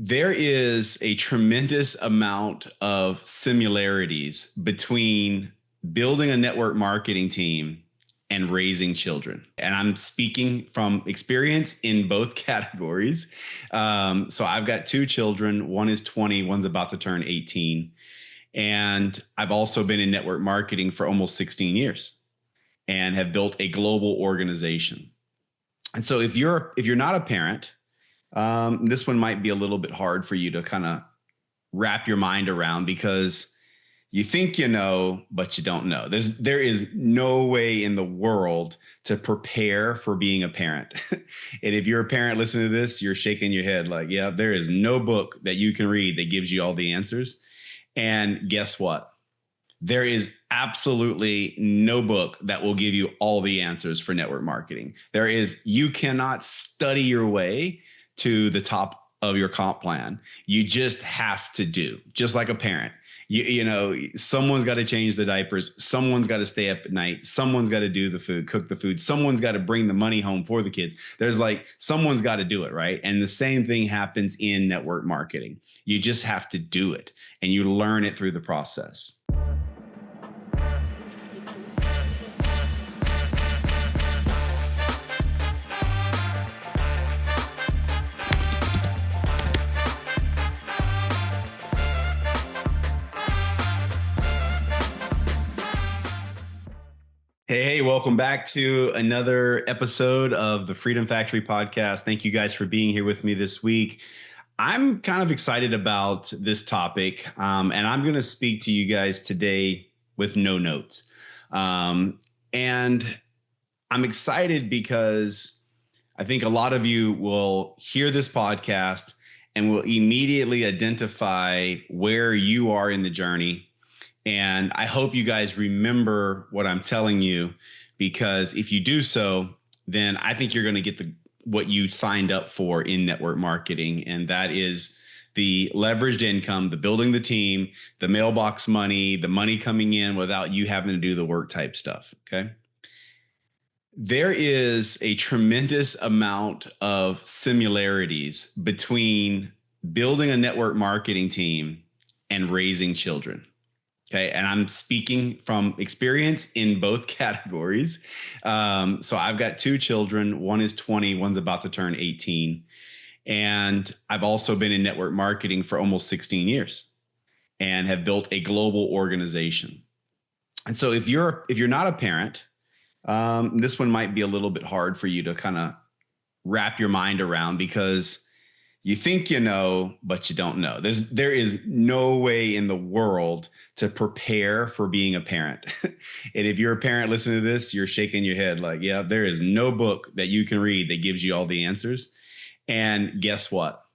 There is a tremendous amount of similarities between building a network marketing team and raising children. And I'm speaking from experience in both categories. So I've got two children. One is 20, one's about to turn 18. And I've also been in network marketing for almost 16 years and have built a global organization. And so if you're not a parent, this one might be a little bit hard for you to kind of wrap your mind around because you think you know, but you don't know. There is no way in the world to prepare for being a parent. And if you're a parent listening to this, you're shaking your head like, yeah, there is no book that you can read that gives you all the answers. And guess what? There is absolutely no book that will give you all the answers for network marketing. You cannot study your way to the top of your comp plan. You just have to do, just like a parent. You know, someone's got to change the diapers. Someone's got to stay up at night. Someone's got to do the food, cook the food. Someone's got to bring the money home for the kids. Someone's got to do it, right? And the same thing happens in network marketing. You just have to do it and you learn it through the process. Hey, welcome back to another episode of the Freedom Factory podcast. Thank you guys for being here with me this week. I'm kind of excited about this topic, and I'm going to speak to you guys today with no notes. And I'm excited because I think a lot of you will hear this podcast and will immediately identify where you are in the journey. And I hope you guys remember what I'm telling you, because if you do so, then I think you're going to get what you signed up for in network marketing. And that is the leveraged income, the building the team, the mailbox money, the money coming in without you having to do the work type stuff. Okay. There is a tremendous amount of similarities between building a network marketing team and raising children. Okay. And I'm speaking from experience in both categories. So I've got two children. One is 20, one's about to turn 18. And I've also been in network marketing for almost 16 years and have built a global organization. And so if you're not a parent, this one might be a little bit hard for you to kind of wrap your mind around because you think you know, but you don't know. There is no way in the world to prepare for being a parent. And if you're a parent listening to this, you're shaking your head like, yeah, there is no book that you can read that gives you all the answers. And guess what?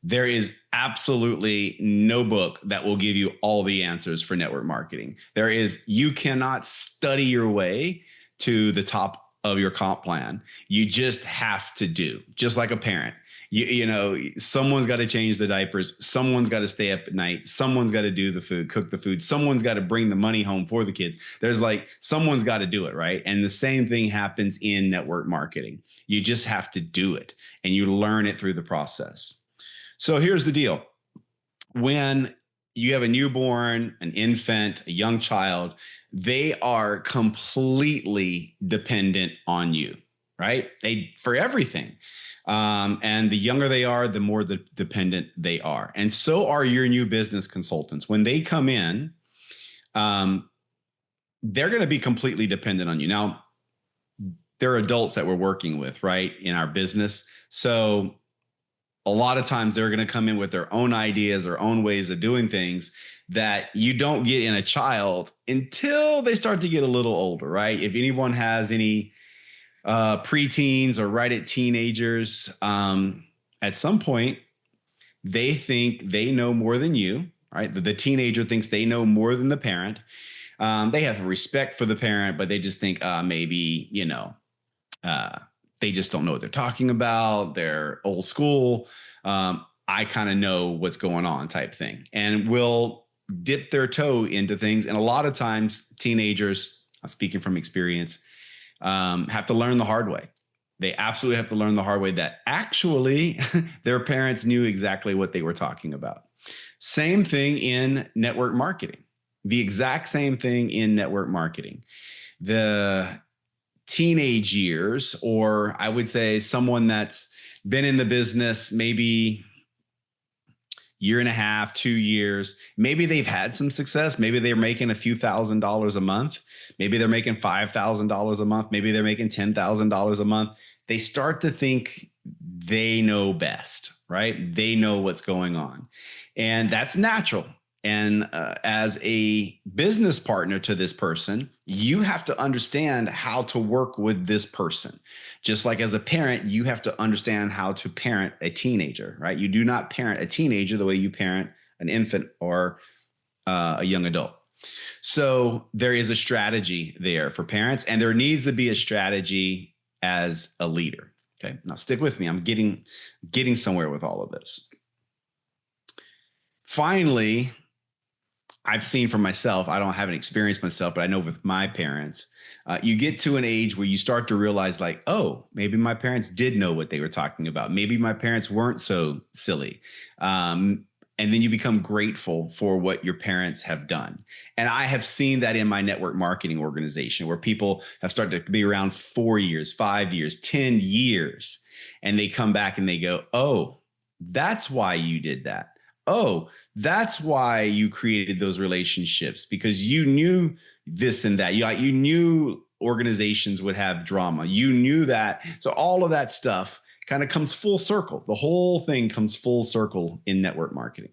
There is absolutely no book that will give you all the answers for network marketing. You cannot study your way to the top of your comp plan. You just have to do, just like a parent. You know, someone's got to change the diapers. Someone's got to stay up at night. Someone's got to do the food, cook the food. Someone's got to bring the money home for the kids. Someone's got to do it, right? And the same thing happens in network marketing. You just have to do it and you learn it through the process. So here's the deal. When you have a newborn, an infant, a young child, they are completely dependent on you, right? For everything. And the younger they are, the more dependent they are. And so are your new business consultants. When they come in, they're going to be completely dependent on you. Now, they're adults that we're working with, right, in our business. So a lot of times they're going to come in with their own ideas, their own ways of doing things that you don't get in a child until they start to get a little older, right? If anyone has any preteens or right at teenagers, at some point, they think they know more than you, right? The teenager thinks they know more than the parent. They have respect for the parent, but they just think maybe, they just don't know what they're talking about. They're old school. I kind of know what's going on type thing, and will dip their toe into things. And a lot of times teenagers, I'm speaking from experience, have to learn the hard way. They absolutely have to learn the hard way that actually their parents knew exactly what they were talking about. Same thing in network marketing. The exact same thing in network marketing. The teenage years, or I would say someone that's been in the business maybe year and a half, 2 years. Maybe they've had some success. Maybe they're making a few $1,000s a month. Maybe they're making $5,000 a month. Maybe they're making $10,000 a month. They start to think they know best, right? They know what's going on. And that's natural. And as a business partner to this person, you have to understand how to work with this person. Just like as a parent, you have to understand how to parent a teenager, right? You do not parent a teenager the way you parent an infant or a young adult. So there is a strategy there for parents, and there needs to be a strategy as a leader. Okay, now stick with me. I'm getting somewhere with all of this. Finally, I've seen for myself, I don't have an experience myself, but I know with my parents, you get to an age where you start to realize like, oh, maybe my parents did know what they were talking about. Maybe my parents weren't so silly. And then you become grateful for what your parents have done. And I have seen that in my network marketing organization where people have started to be around 4 years, 5 years, 10 years. And they come back and they go, oh, that's why you did that. Oh, that's why you created those relationships, because you knew this and that. You knew organizations would have drama. You knew that. So all of that stuff kind of comes full circle. The whole thing comes full circle in network marketing.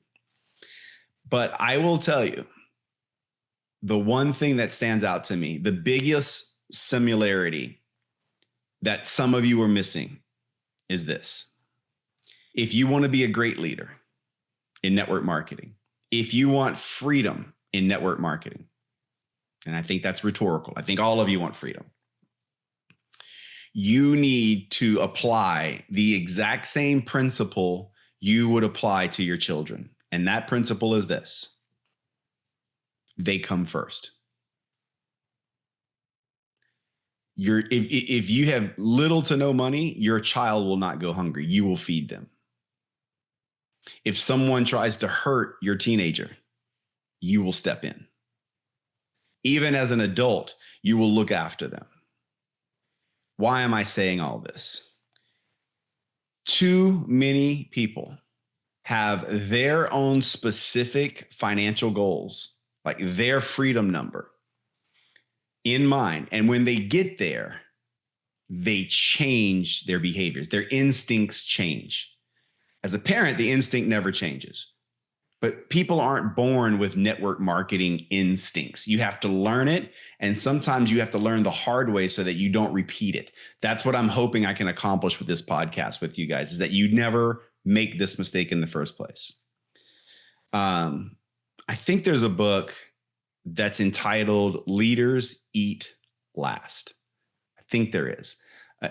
But I will tell you, the one thing that stands out to me, the biggest similarity that some of you are missing is this. If you want to be a great leader in network marketing, if you want freedom in network marketing, and I think that's rhetorical, I think all of you want freedom, you need to apply the exact same principle you would apply to your children. And that principle is this: they come first. If you have little to no money, your child will not go hungry. You will feed them. If someone tries to hurt your teenager, you will step in. Even as an adult, you will look after them. Why am I saying all this? Too many people have their own specific financial goals, like their freedom number, in mind. And when they get there, they change their behaviors. Their instincts change. As a parent, the instinct never changes. But people aren't born with network marketing instincts. You have to learn it. And sometimes you have to learn the hard way so that you don't repeat it. That's what I'm hoping I can accomplish with this podcast with you guys, is that you never make this mistake in the first place. I think there's a book that's entitled Leaders Eat Last. I think there is.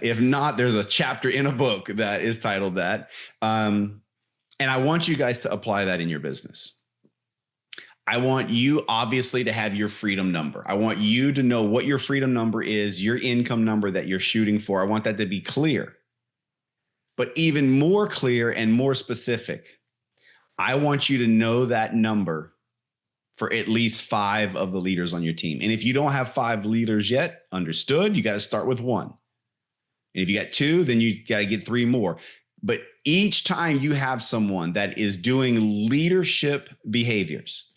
If not, there's a chapter in a book that is titled that. And I want you guys to apply that in your business. I want you obviously to have your freedom number. I want you to know what your freedom number is, your income number that you're shooting for. I want that to be clear. But even more clear and more specific, I want you to know that number for at least 5 of the leaders on your team. And if you don't have 5 leaders yet, understood, you got to start with 1. And if you got 2, then you got to get 3 more. But each time you have someone that is doing leadership behaviors,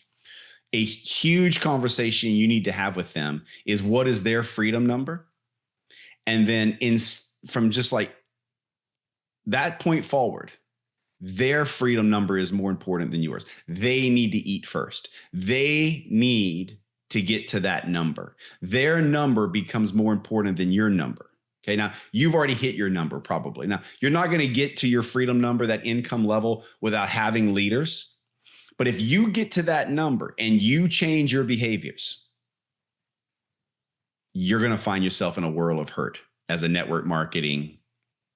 a huge conversation you need to have with them is, what is their freedom number? And then from just like that point forward, their freedom number is more important than yours. They need to eat first. They need to get to that number. Their number becomes more important than your number. Okay, now you've already hit your number probably. Now, you're not going to get to your freedom number, that income level, without having leaders. But if you get to that number and you change your behaviors, you're going to find yourself in a whirl of hurt as a network marketing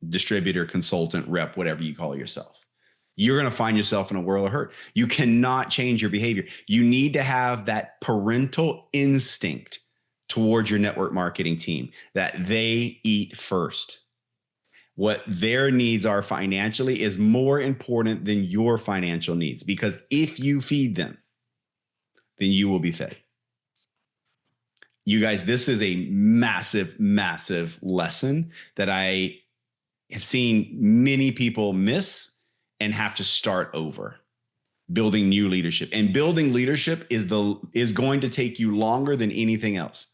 distributor, consultant, rep, whatever you call yourself. You're going to find yourself in a whirl of hurt. You cannot change your behavior. You need to have that parental instinct towards your network marketing team, that they eat first. what their needs are financially is more important than your financial needs. Because if you feed them, then you will be fed. You guys, this is a massive, massive lesson that I have seen many people miss and have to start over. Building new leadership, and building leadership is going to take you longer than anything else.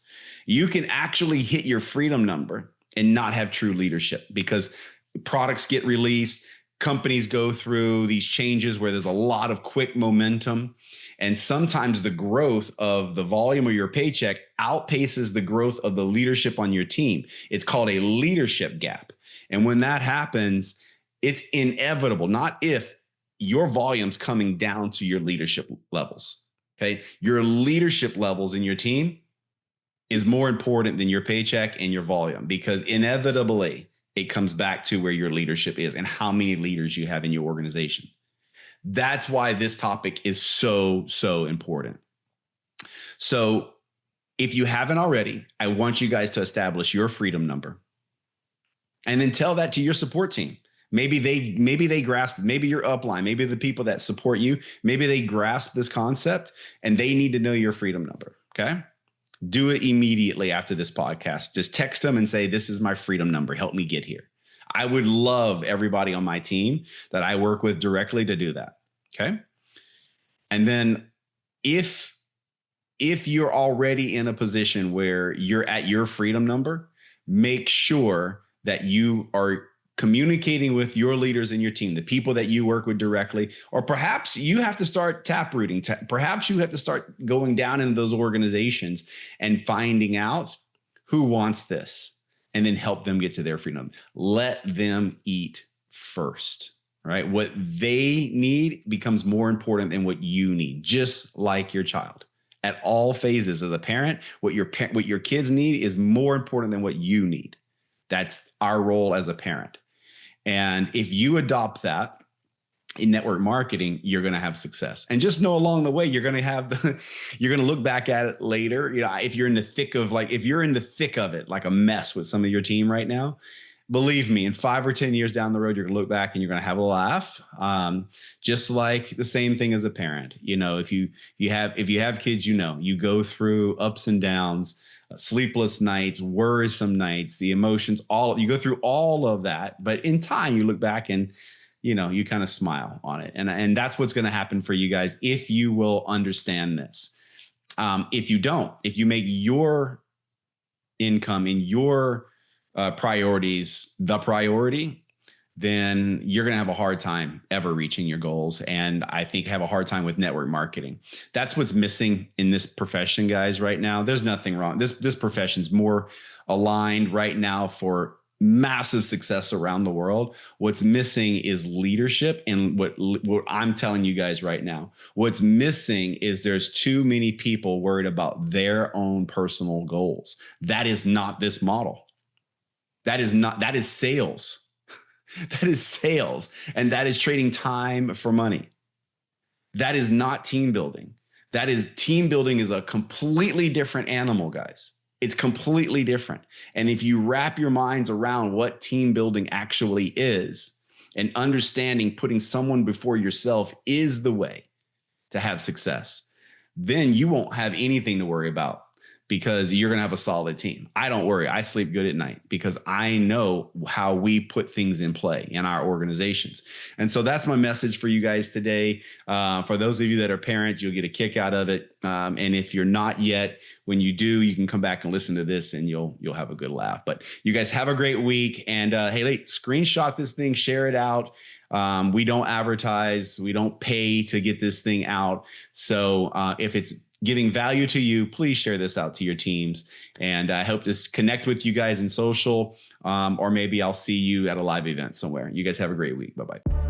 You can actually hit your freedom number and not have true leadership, because products get released, companies go through these changes where there's a lot of quick momentum, and sometimes the growth of the volume of your paycheck outpaces the growth of the leadership on your team. It's called a leadership gap. And when that happens, it's inevitable, not if, your volume's coming down to your leadership levels. Okay. Your leadership levels in your team is more important than your paycheck and your volume, because inevitably it comes back to where your leadership is and how many leaders you have in your organization. That's why this topic is so, so important. So if you haven't already, I want you guys to establish your freedom number and then tell that to your support team. Maybe they grasp, maybe your upline, maybe the people that support you, maybe they grasp this concept and they need to know your freedom number. Okay. Do it immediately after this podcast. Just text them and say, this is my freedom number. Help me get here. I would love everybody on my team that I work with directly to do that. Okay. And then if you're already in a position where you're at your freedom number, make sure that you are communicating with your leaders in your team, the people that you work with directly, or perhaps you have to start taprooting. Perhaps you have to start going down into those organizations and finding out who wants this and then help them get to their freedom. Let them eat first, right? What they need becomes more important than what you need, just like your child. At all phases as a parent, what your kids need is more important than what you need. That's our role as a parent. And if you adopt that in network marketing, you're going to have success. And just know along the way, you're going to look back at it later. You know, if you're in the thick of it, like a mess with some of your team right now, believe me, in 5 or 10 years down the road, you're going to look back and you're going to have a laugh. Just like the same thing as a parent. You know, if you have kids, you know, you go through ups and downs, sleepless nights, worrisome nights, the emotions, you go through all of that. But in time, you look back and, you know, you kind of smile on it. And that's what's going to happen for you guys if you will understand this. If you don't, if you make your income and your priorities the priority, then you're going to have a hard time ever reaching your goals. And I think have a hard time with network marketing. That's what's missing in this profession, guys, right now. There's nothing wrong. This profession's more aligned right now for massive success around the world. What's missing is leadership. And what I'm telling you guys right now, what's missing is there's too many people worried about their own personal goals. That is not this model. That is sales. That is sales. And that is trading time for money. That is not team building. Team building is a completely different animal, guys. It's completely different. And if you wrap your minds around what team building actually is and understanding putting someone before yourself is the way to have success, then you won't have anything to worry about, because you're going to have a solid team. I don't worry. I sleep good at night because I know how we put things in play in our organizations. And so that's my message for you guys today. For those of you that are parents, you'll get a kick out of it. And if you're not yet, when you do, you can come back and listen to this and you'll have a good laugh. But you guys have a great week. And hey, screenshot this thing, share it out. We don't advertise. We don't pay to get this thing out. So if it's giving value to you, please share this out to your teams. And I hope to connect with you guys in social, or maybe I'll see you at a live event somewhere. You guys have a great week. Bye-bye.